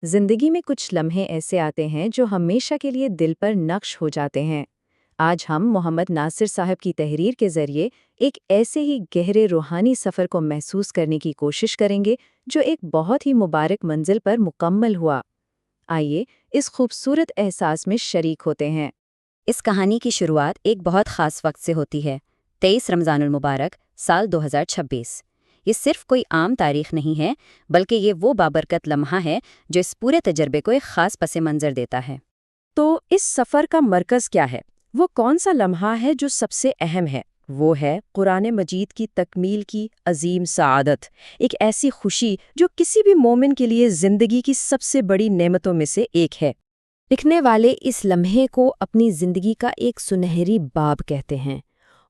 زندگی میں کچھ لمحے ایسے آتے ہیں جو ہمیشہ کے لیے دل پر نقش ہو جاتے ہیں۔ آج ہم محمد ناصر صاحب کی تحریر کے ذریعے ایک ایسے ہی گہرے روحانی سفر کو محسوس کرنے کی کوشش کریں گے جو ایک بہت ہی مبارک منزل پر مکمل ہوا۔ آئیے اس خوبصورت احساس میں شریک ہوتے ہیں۔ اس کہانی کی شروعات ایک بہت خاص وقت سے ہوتی ہے، 23 رمضان المبارک سال 2026۔ یہ صرف کوئی عام تاریخ نہیں ہے، بلکہ یہ وہ بابرکت لمحہ ہے جو اس پورے تجربے کو ایک خاص پس منظر دیتا ہے۔ تو اس سفر کا مرکز کیا ہے؟ وہ کون سا لمحہ ہے جو سب سے اہم ہے؟ وہ ہے قرآن مجید کی تکمیل کی عظیم سعادت، ایک ایسی خوشی جو کسی بھی مومن کے لیے زندگی کی سب سے بڑی نعمتوں میں سے ایک ہے۔ لکھنے والے اس لمحے کو اپنی زندگی کا ایک سنہری باب کہتے ہیں،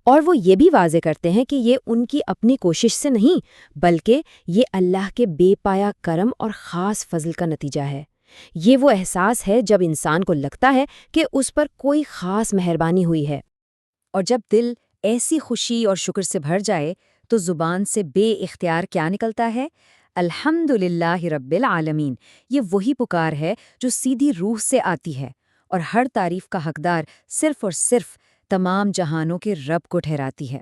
اور وہ یہ بھی واضح کرتے ہیں کہ یہ ان کی اپنی کوشش سے نہیں، بلکہ یہ اللہ کے بے پایا کرم اور خاص فضل کا نتیجہ ہے۔ یہ وہ احساس ہے جب انسان کو لگتا ہے کہ اس پر کوئی خاص مہربانی ہوئی ہے، اور جب دل ایسی خوشی اور شکر سے بھر جائے تو زبان سے بے اختیار کیا نکلتا ہے؟ الحمدللہ رب العالمین۔ یہ وہی پکار ہے جو سیدھی روح سے آتی ہے، اور ہر تعریف کا حقدار صرف اور صرف تمام جہانوں کے رب کو ٹھہراتی ہے۔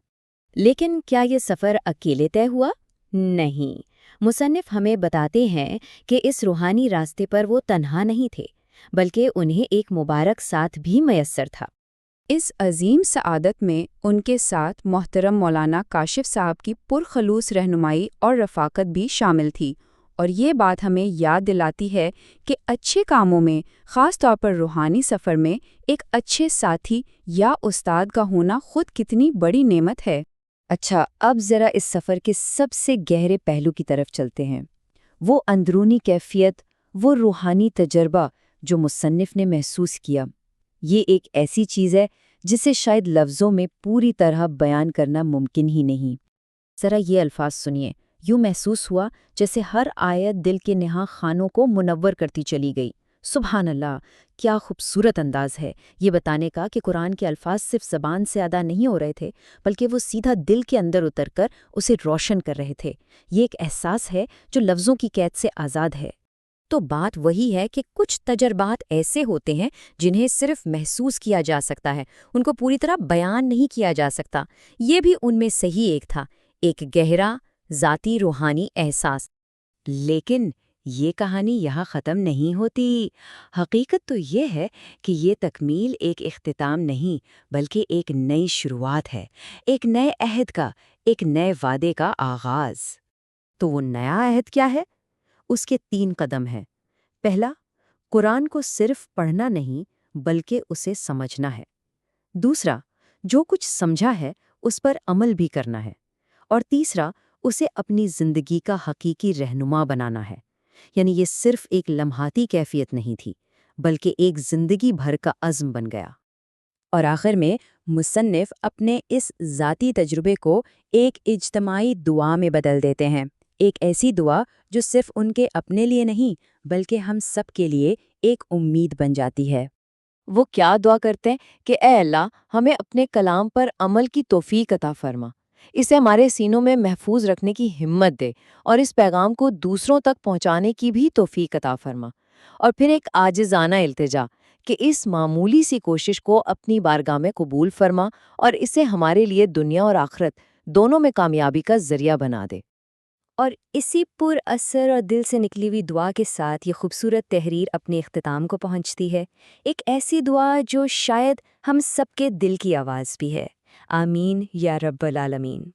لیکن کیا یہ سفر اکیلے طے ہوا؟ نہیں۔ مصنف ہمیں بتاتے ہیں کہ اس روحانی راستے پر وہ تنہا نہیں تھے، بلکہ انہیں ایک مبارک ساتھ بھی میسر تھا۔ اس عظیم سعادت میں ان کے ساتھ محترم مولانا کاشف صاحب کی پرخلوص رہنمائی اور رفاقت بھی شامل تھی، اور یہ بات ہمیں یاد دلاتی ہے کہ اچھے کاموں میں، خاص طور پر روحانی سفر میں، ایک اچھے ساتھی یا استاد کا ہونا خود کتنی بڑی نعمت ہے۔ اچھا، اب ذرا اس سفر کے سب سے گہرے پہلو کی طرف چلتے ہیں۔ وہ اندرونی کیفیت، وہ روحانی تجربہ جو مصنف نے محسوس کیا، یہ ایک ایسی چیز ہے جسے شاید لفظوں میں پوری طرح بیان کرنا ممکن ہی نہیں۔ ذرا یہ الفاظ سنیے۔ یوں محسوس ہوا جیسے ہر آیت دل کے نہاں خانوں کو منور کرتی چلی گئی۔ سبحان اللہ، کیا خوبصورت انداز ہے یہ بتانے کا کہ قرآن کے الفاظ صرف زبان سے ادا نہیں ہو رہے تھے، بلکہ وہ سیدھا دل کے اندر اتر کر اسے روشن کر رہے تھے۔ یہ ایک احساس ہے جو لفظوں کی قید سے آزاد ہے۔ تو بات وہی ہے کہ کچھ تجربات ایسے ہوتے ہیں جنہیں صرف محسوس کیا جا سکتا ہے، ان کو پوری طرح بیان نہیں کیا جا سکتا۔ یہ بھی ان میں سے ہی ایک تھا، ایک گہرا ذاتی روحانی احساس۔ لیکن یہ کہانی یہاں ختم نہیں ہوتی۔ حقیقت تو یہ ہے کہ یہ تکمیل ایک اختتام نہیں، بلکہ ایک نئی شروعات ہے، ایک نئے عہد کا، ایک نئے وعدے کا آغاز۔ تو وہ نیا عہد کیا ہے؟ اس کے 3 قدم ہیں۔ پہلا، قرآن کو صرف پڑھنا نہیں بلکہ اسے سمجھنا ہے۔ دوسرا، جو کچھ سمجھا ہے اس پر عمل بھی کرنا ہے۔ اور تیسرا، اسے اپنی زندگی کا حقیقی رہنما بنانا ہے۔ یعنی یہ صرف ایک لمحاتی کیفیت نہیں تھی، بلکہ ایک زندگی بھر کا عزم بن گیا۔ اور آخر میں مصنف اپنے اس ذاتی تجربے کو ایک اجتماعی دعا میں بدل دیتے ہیں، ایک ایسی دعا جو صرف ان کے اپنے لیے نہیں بلکہ ہم سب کے لیے ایک امید بن جاتی ہے۔ وہ کیا دعا کرتے ہیں کہ اے اللہ، ہمیں اپنے کلام پر عمل کی توفیق عطا فرما، اسے ہمارے سینوں میں محفوظ رکھنے کی ہمت دے، اور اس پیغام کو دوسروں تک پہنچانے کی بھی توفیق عطا فرما۔ اور پھر ایک عاجزانہ التجا کہ اس معمولی سی کوشش کو اپنی بارگاہ میں قبول فرما، اور اسے ہمارے لیے دنیا اور آخرت دونوں میں کامیابی کا ذریعہ بنا دے۔ اور اسی پر اثر اور دل سے نکلی ہوئی دعا کے ساتھ یہ خوبصورت تحریر اپنے اختتام کو پہنچتی ہے، ایک ایسی دعا جو شاید ہم سب کے دل کی آواز بھی ہے۔ آمین یا رب العالمین۔